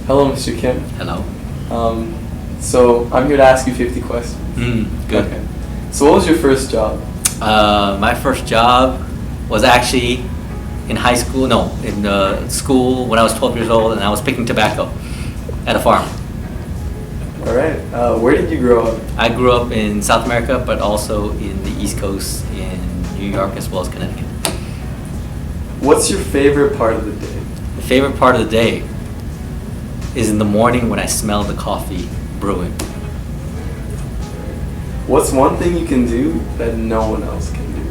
Hello, Mr. Kim. Hello. So I'm here to ask you 50 questions. Good. Okay. So what was your first job? My first job was actually in high school, no, in school when I was 12 years old, and I was picking tobacco at a farm. All right. Where did you grow up? I grew up in South America, but also in the East Coast, in New York as well as Connecticut. What's your favorite part of the day? The favorite part of the day is in the morning when I smell the coffee brewing. What's one thing you can do that no one else can do?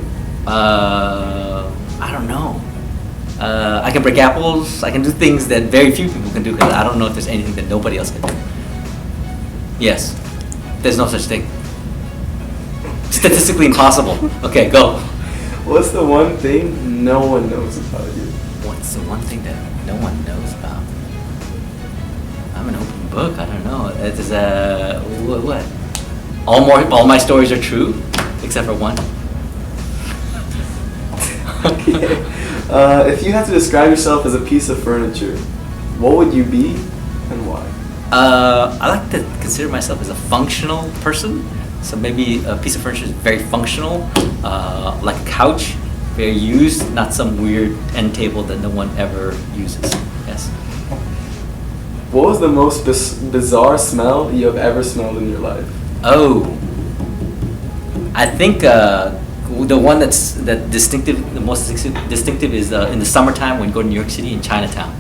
I don't know. I can break apples. I can do things that very few people can do because I don't know if there's anything that nobody else can do. Yes, there's no such thing. Statistically impossible. Okay, go. What's the one thing no one knows about you? What's the one thing that no one knows about? I'm an open book. I don't know. It's what? All my stories are true, except for one. Okay. If you had to describe yourself as a piece of furniture, what would you be and why? I like to consider myself as a functional person. So maybe a piece of furniture is very functional, like a couch, very used, not some weird end table that no one ever uses. Yes. What was the most bizarre smell you have ever smelled in your life? Oh, I think the one the most distinctive is in the summertime when you go to New York City in Chinatown.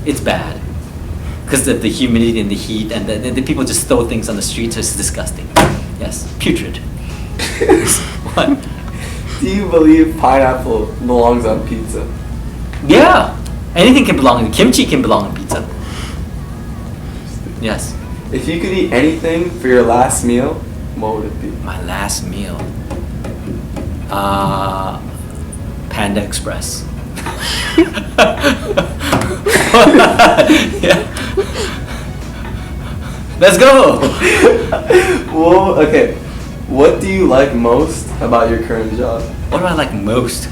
It's bad because the humidity and the heat and the people just throw things on the streets. It's disgusting. Yes, putrid. What? Do you believe pineapple belongs on pizza? Yeah, anything can belong. Kimchi can belong on pizza. Yes. If you could eat anything for your last meal, what would it be? My last meal. Panda Express. Yeah. Let's go. Well, okay. What do you like most about your current job? What do I like most?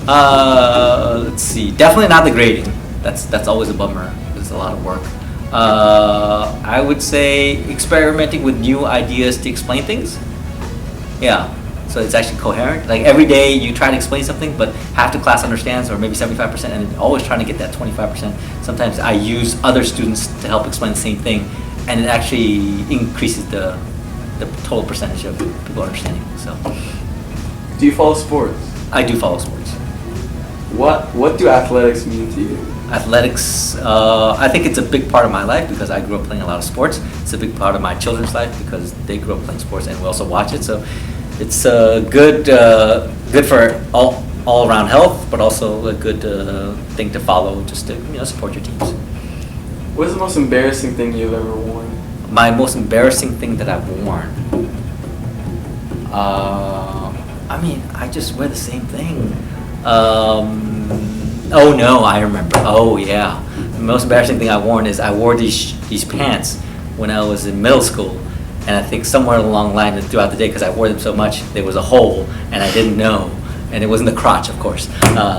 Let's see. Definitely not the grading. That's always a bummer. It's a lot of work. I would say experimenting with new ideas to explain things. Yeah. So it's actually coherent. Like every day you try to explain something, but half the class understands, or maybe 75%, and always trying to get that 25%. Sometimes I use other students to help explain the same thing, and it actually increases the total percentage of people understanding. So. Do you follow sports? I do follow sports. What do athletics mean to you? Athletics, I think it's a big part of my life because I grew up playing a lot of sports. It's a big part of my children's life because they grew up playing sports and we also watch it. So it's good for all around health, but also a good thing to follow just to support your teams. What is the most embarrassing thing you've ever worn? My most embarrassing thing that I've worn. I mean, I just wear the same thing. Oh no, I remember. Oh yeah, the most embarrassing thing I worn is I wore these pants when I was in middle school, and I think somewhere along the line throughout the day, because I wore them so much, there was a hole, and I didn't know, and it wasn't the crotch, of course.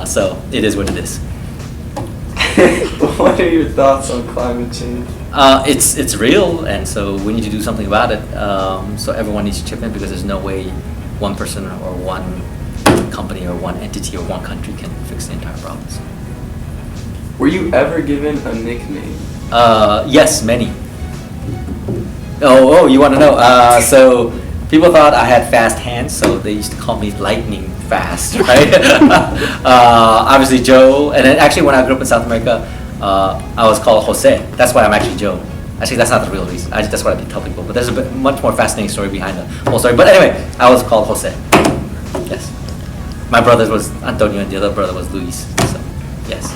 So it is what it is. What are your thoughts on climate change? It's real, and so we need to do something about it. So everyone needs to chip in because there's no way one person or one company or one entity or one country can fix the entire problems. Were you ever given a nickname? Yes, many. Oh, you want to know? So people thought I had fast hands, so they used to call me lightning fast, right? Obviously Joe, and then actually when I grew up in South America, I was called Jose. That's why I'm actually Joe. Actually, that's not the real reason. That's what I tell people. But there's a much more fascinating story behind the whole story. But anyway, I was called Jose. Yes. My brother was Antonio and the other brother was Luis. So, yes.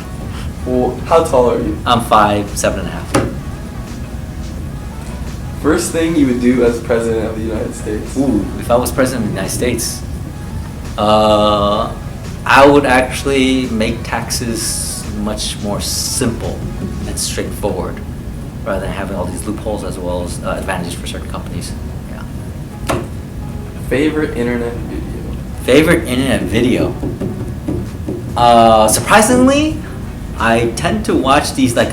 Well, how tall are you? I'm 5'7.5". First thing you would do as president of the United States? Ooh, if I was president of the United States, I would actually make taxes much more simple and straightforward, rather than having all these loopholes as well as advantages for certain companies. Yeah. Favorite internet video? Favorite internet video? Surprisingly, I tend to watch these like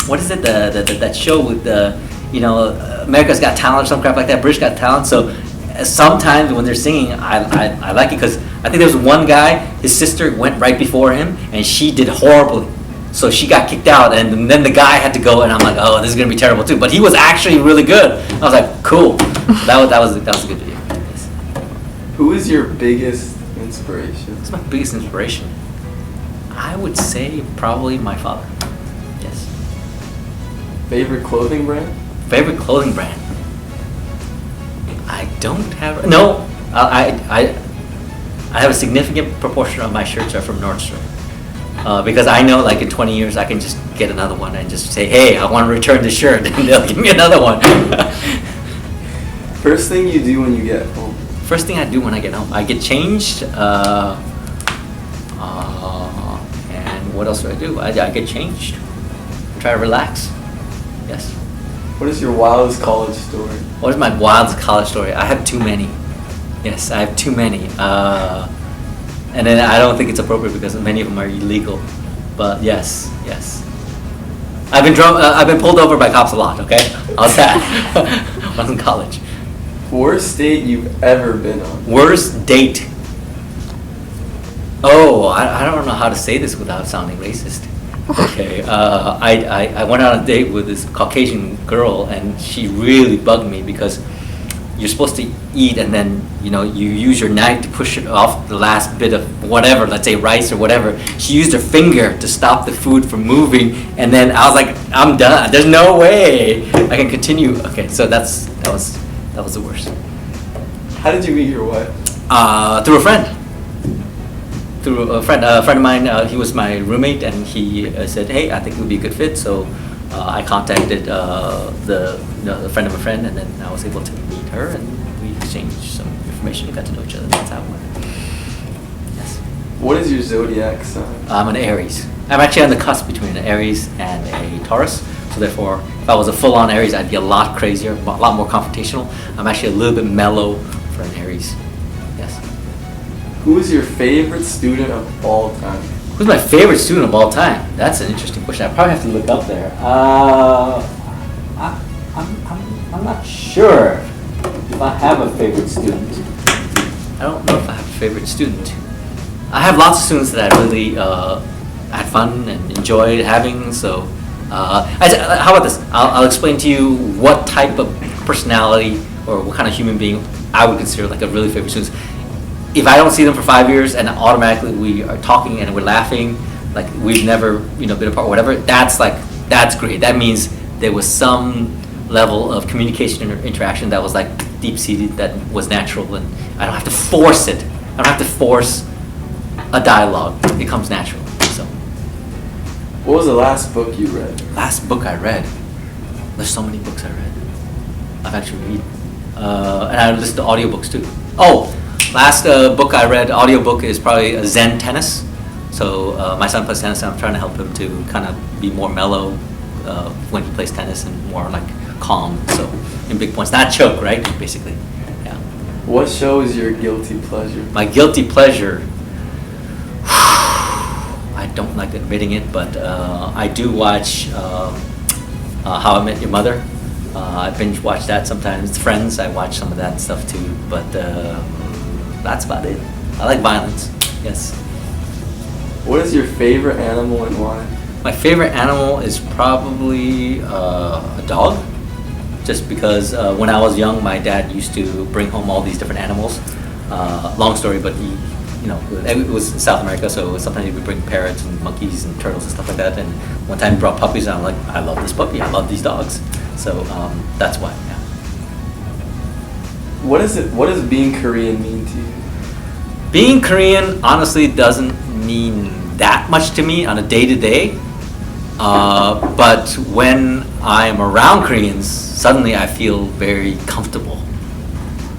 what is it that show with the America's Got Talent or some crap like that, British Got Talent. So sometimes when they're singing, I like it because I think there was one guy, his sister went right before him and she did horribly. So she got kicked out, and then the guy had to go, and I'm like, oh, this is gonna be terrible too. But he was actually really good. I was like, cool. That was a good video. Yes. Who is your biggest inspiration? What's my biggest inspiration? I would say probably my father. Yes. Favorite clothing brand? Favorite clothing brand? I don't have. No, I have a significant proportion of my shirts are from Nordstrom. Because I know, like in 20 years, I can just get another one and just say, "Hey, I want to return the shirt," and they'll give me another one. First thing you do when you get home? First thing I do when I get home, I get changed. And what else do? I get changed. Try to relax. Yes. What is your wildest college story? What is my wildest college story? I have too many. Yes, I have too many. And then I don't think it's appropriate because many of them are illegal. But yes. I've been pulled over by cops a lot. Okay, how's that? When I was in college. Worst date you've ever been on? Worst date. Oh, I don't know how to say this without sounding racist. Okay, I went on a date with this Caucasian girl, and she really bugged me because you're supposed to eat, and then you use your knife to push it off the last bit of whatever, let's say rice or whatever. She used her finger to stop the food from moving, and then I was like, I'm done. There's no way I can continue. Okay, so that was the worst. How did you meet your wife? Through a friend. Through a friend of mine. He was my roommate, and he said, "Hey, I think it would be a good fit." So I contacted the friend of a friend, and then I was able to meet her, and we exchanged some information and got to know each other. That's how it went. Yes. What is your zodiac sign? I'm an Aries. I'm actually on the cusp between an Aries and a Taurus. So therefore, if I was a full-on Aries, I'd be a lot crazier, a lot more confrontational. I'm actually a little bit mellow for an Aries. Yes. Who is your favorite student of all time? Who's my favorite student of all time? That's an interesting question. I probably have to look up there. I'm not sure if I have a favorite student. I don't know if I have a favorite student. I have lots of students that I really had fun and enjoyed having. So, how about this? I'll explain to you what type of personality or what kind of human being I would consider like a really favorite student. If I don't see them for 5 years and automatically we are talking and we're laughing, like we've never been apart, or whatever, that's great. That means there was some level of communication or interaction that was like deep-seated, that was natural, and I don't have to force it. I don't have to force a dialogue. It comes natural. So. What was the last book you read? Last book I read? There's so many books I read. I've actually read. And I listen to audiobooks too. Oh! Last book I read, audiobook, is probably Zen Tennis. So my son plays tennis, and I'm trying to help him to kind of be more mellow when he plays tennis and more like calm. So in big points, not choke, right? Basically, yeah. What show is your guilty pleasure? My guilty pleasure. I don't like admitting it, but I do watch How I Met Your Mother. I binge watch that sometimes. Friends, I watch some of that stuff too, but. That's about it. I like violence. Yes. What is your favorite animal and why? My favorite animal is probably a dog. Just because when I was young, my dad used to bring home all these different animals. Long story, but it was in South America, so sometimes he would bring parrots and monkeys and turtles and stuff like that. And one time he brought puppies, and I'm like, I love this puppy. I love these dogs. So that's why. Yeah. What does being Korean mean to you? Being Korean honestly doesn't mean that much to me on a day-to-day. But when I'm around Koreans, suddenly I feel very comfortable.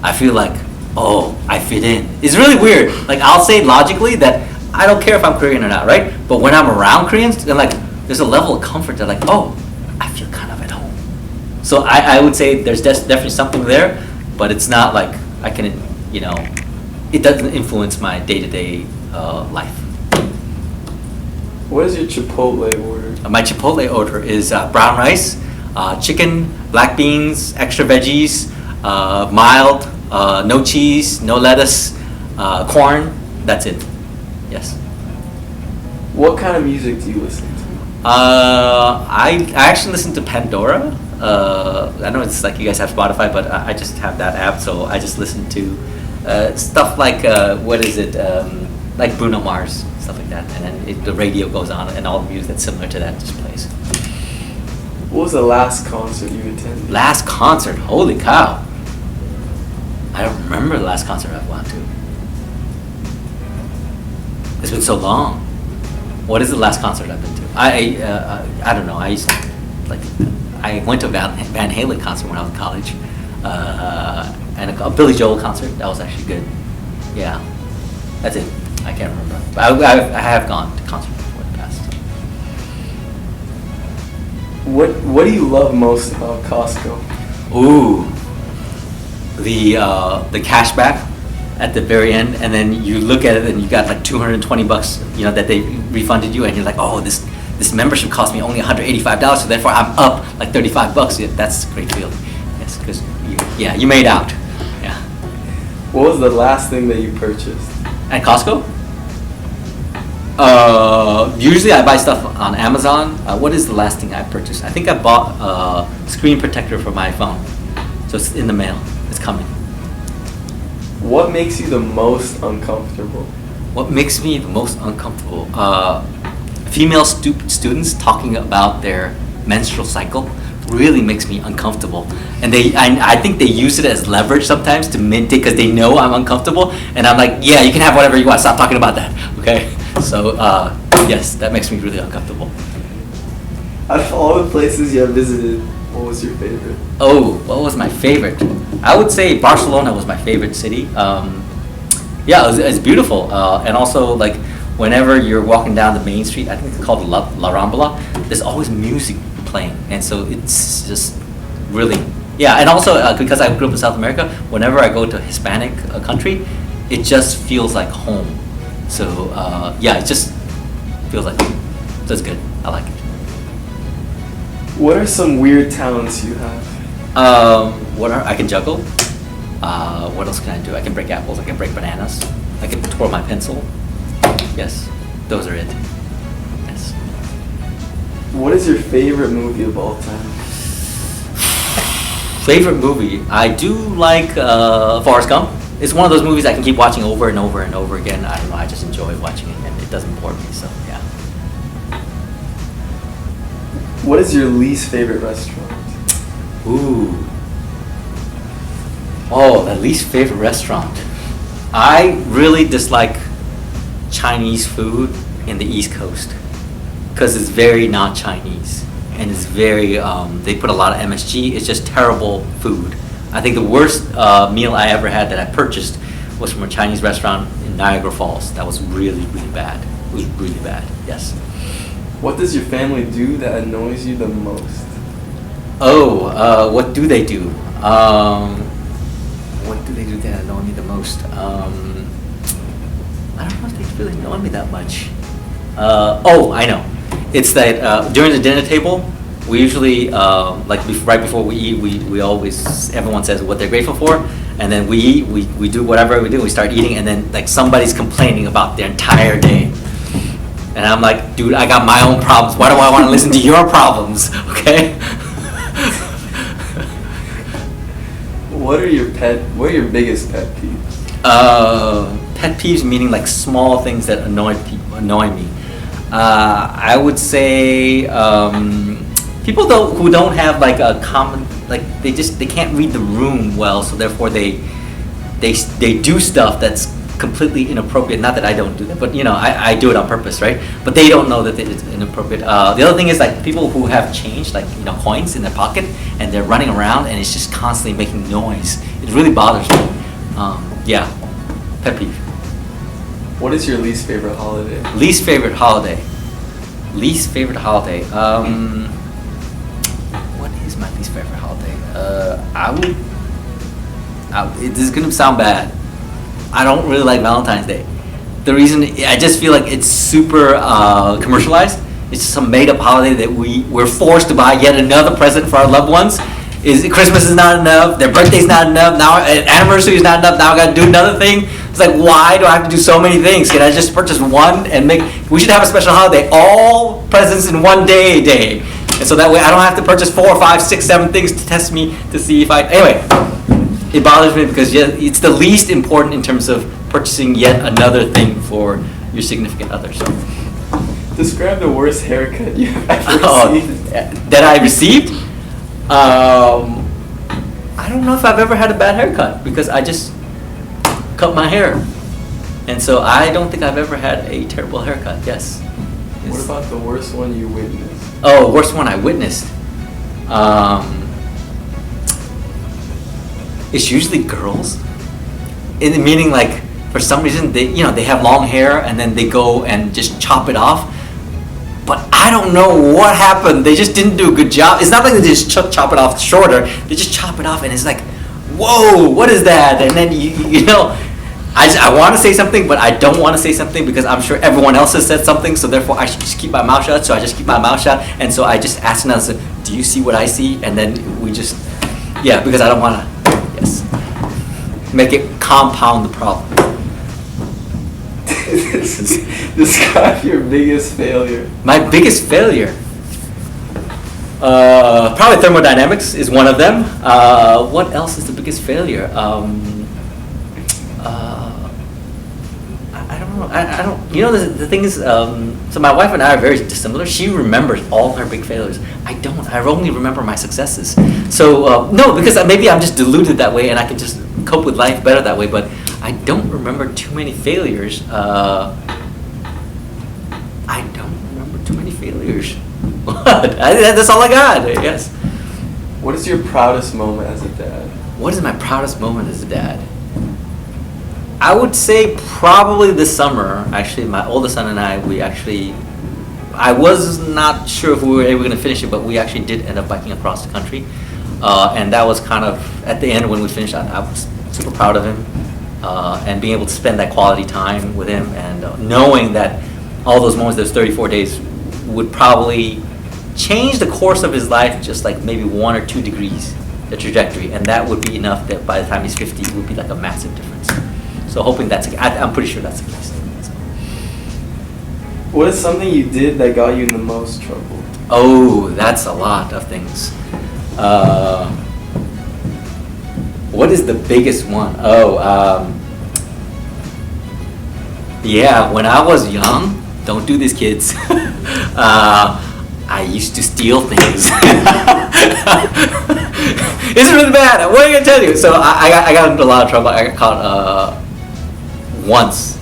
I feel like, oh, I fit in. It's really weird. Like, I'll say logically that I don't care if I'm Korean or not, right? But when I'm around Koreans, then like there's a level of comfort that like, oh, I feel kind of at home. So I would say there's definitely something there, but it's not like I can, it doesn't influence my day-to-day life. What is your Chipotle order? My Chipotle order is brown rice, chicken, black beans, extra veggies, mild, no cheese, no lettuce, corn. That's it. Yes. What kind of music do you listen to? I actually listen to Pandora. I know it's like you guys have Spotify, but I just have that app, so I just listen to stuff like what is it? Like Bruno Mars, stuff like that, and then the radio goes on, and all the music that's similar to that just plays. What was the last concert you attended? Last concert, holy cow! I don't remember the last concert I've gone to. It's been so long. What is the last concert I've been to? I don't know. I went to a Van Halen concert when I was in college, and a Billy Joel concert. That was actually good. Yeah, that's it. I can't remember. I have gone to concerts before in the past. What do you love most about Costco? Ooh, the cashback at the very end, and then you look at it and you got like $220, that they refunded you, and you're like, oh, this membership cost me only $185, so therefore I'm up like $35. Yeah, that's a great feeling. Yes, because you made out. Yeah. What was the last thing that you purchased? At Costco? Usually I buy stuff on Amazon. What is the last thing I purchased? I think I bought a screen protector for my phone. So it's in the mail. It's coming. What makes you the most uncomfortable? What makes me the most uncomfortable? Female students talking about their menstrual cycle really makes me uncomfortable. And I think they use it as leverage sometimes to maintain, because they know I'm uncomfortable. And I'm like, yeah, you can have whatever you want. Stop talking about that. Okay? So, yes, that makes me really uncomfortable. Out of all the places you have visited, what was your favorite? Oh, what was my favorite? I would say Barcelona was my favorite city. Yeah, it's beautiful. And also, like, whenever you're walking down the main street, I think it's called La Rambla, there's always music playing. And so it's just really, yeah. And also, because I grew up in South America, whenever I go to a Hispanic country, it just feels like home. So, yeah, it just feels like home. So it's good. I like it. What are some weird talents you have? I can juggle. What else can I do? I can break apples. I can break bananas. I can twirl my pencil. Yes, those are it. Yes. What is your favorite movie of all time? Favorite movie? I do like Forrest Gump. It's one of those movies I can keep watching over and over and over again. I don't know. I just enjoy watching it, and it doesn't bore me. So yeah. What is your least favorite restaurant? Ooh. Oh, the least favorite restaurant. I really dislike Chinese food in the East Coast because it's very not Chinese, and it's very they put a lot of MSG. It's just terrible food. I think the worst meal I ever had that I purchased was from a Chinese restaurant in Niagara Falls. That was really, really bad. It was really bad. Yes. What does your family do that annoys you the most? Oh, what do they do? What do they do that annoy me the most? I don't know if they really annoy me that much. Oh, I know. It's that during the dinner table, we usually, right before we eat, we always, everyone says what they're grateful for, and then we eat, we do whatever we do, we start eating, and then like somebody's complaining about their entire day. And I'm like, dude, I got my own problems. Why do I want to listen to your problems? Okay? What are your biggest pet peeves? Pet peeves meaning like small things that annoy me. I would say people who don't have like a common, like they can't read the room well, so therefore they do stuff that's completely inappropriate. Not that I don't do that, but I do it on purpose, right? But they don't know that it's inappropriate. The other thing is like people who have change, like coins in their pocket, and they're running around and it's just constantly making noise. It really bothers me. Yeah, pet peeve. What is your least favorite holiday? Least favorite holiday. What is my least favorite holiday? This is gonna sound bad. I don't really like Valentine's Day. The reason I just feel like it's super commercialized. It's just some made-up holiday that we're forced to buy yet another present for our loved ones. Christmas is not enough. Their birthday's not enough. Now anniversary is not enough. Now I got to do another thing. It's like, why do I have to do so many things? Can I just purchase one and make? We should have a special holiday, all presents in one day, and so that way I don't have to purchase 4, 5, 6, 7 things to test me to see if I. Anyway, it bothers me because it's the least important in terms of purchasing yet another thing for your significant other. So. Describe the worst haircut you have ever received. That I received? I don't know if I've ever had a bad haircut because I just cut my hair. And so I don't think I've ever had a terrible haircut, yes. What about the worst one you witnessed? Oh, worst one I witnessed. It's usually girls. Meaning like, for some reason, they have long hair and then they go and just chop it off. But I don't know what happened. They just didn't do a good job. It's not like they just chop it off shorter. They just chop it off, and it's like, whoa, what is that? And then I want to say something, but I don't want to say something because I'm sure everyone else has said something. So therefore, I should just keep my mouth shut. So I just keep my mouth shut, and so I just ask another, do you see what I see? And then we just, because I don't want to, make it compound the problem. Describe your biggest failure. My biggest failure? Probably thermodynamics is one of them. What else is the biggest failure? I don't know. I don't. The thing is, so my wife and I are very dissimilar. She remembers all her big failures. I don't. I only remember my successes. So no, because maybe I'm just deluded that way, and I can just cope with life better that way. But I don't remember too many failures. I don't remember too many failures. What? That's all I got. Yes. What is your proudest moment as a dad? What is my proudest moment as a dad? I would say probably this summer. Actually, my oldest son and I was not sure if we were able to finish it, but we actually did end up biking across the country. And that was kind of, at the end when we finished, I was super proud of him. And being able to spend that quality time with him and knowing that all those moments, those 34 days, would probably change the course of his life just like maybe 1 or 2 degrees, the trajectory. And that would be enough that by the time he's 50, it would be like a massive difference. So hoping I'm pretty sure that's the case. So. What is something you did that got you in the most trouble? Oh, that's a lot of things. What is the biggest one? When I was young, don't do this, kids. I used to steal things. It's really bad. What am I gonna tell you? So I got into a lot of trouble. I got caught once,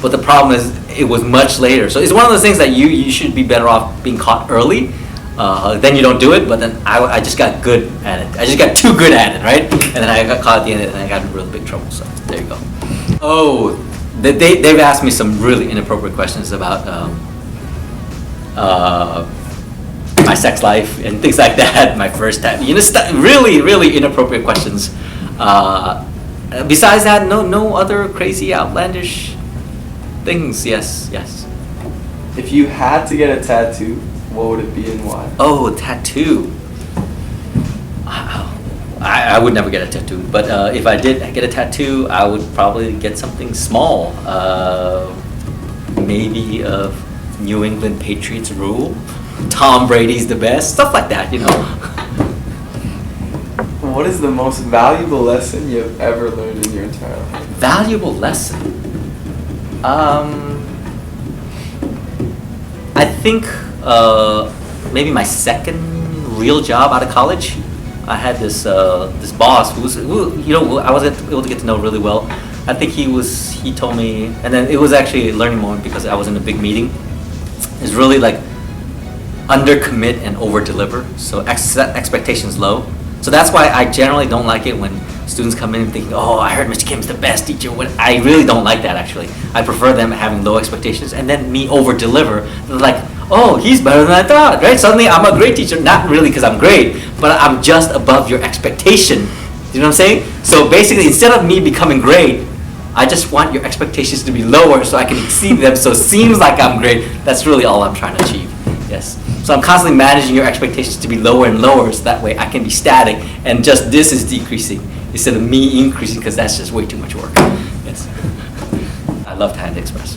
but the problem is it was much later. So it's one of those things that you should be better off being caught early. Then you don't do it, but then I just got good at it. I just got too good at it, right? And then I got caught at the end of it, and I got in real big trouble. So there you go. Oh, they've asked me some really inappropriate questions about my sex life and things like that. My first time, really, really inappropriate questions. Besides that, no other crazy outlandish things. Yes. If you had to get a tattoo, what would it be and why? Oh, a tattoo. I would never get a tattoo, but if I did get a tattoo, I would probably get something small. Maybe of New England Patriots rule, Tom Brady's the best, stuff like that, What is the most valuable lesson you've ever learned in your entire life? Valuable lesson? I think maybe my second real job out of college. I had this boss who I wasn't able to get to know really well. I think he told me, and then it was actually a learning moment because I was in a big meeting. It's really like undercommit and over deliver, so expectations low. So that's why I generally don't like it when students come in and thinking, oh, I heard Mr. Kim's the best teacher. I really don't like that, actually. I prefer them having low expectations and then me over deliver. They're like, oh, he's better than I thought, right? Suddenly I'm a great teacher, not really because I'm great, but I'm just above your expectation. You know what I'm saying? So basically, instead of me becoming great, I just want your expectations to be lower so I can exceed them so it seems like I'm great. That's really all I'm trying to achieve. Yes. So I'm constantly managing your expectations to be lower and lower so that way I can be static and just this is decreasing instead of me increasing because that's just way too much work. Yes. I love Hand Express.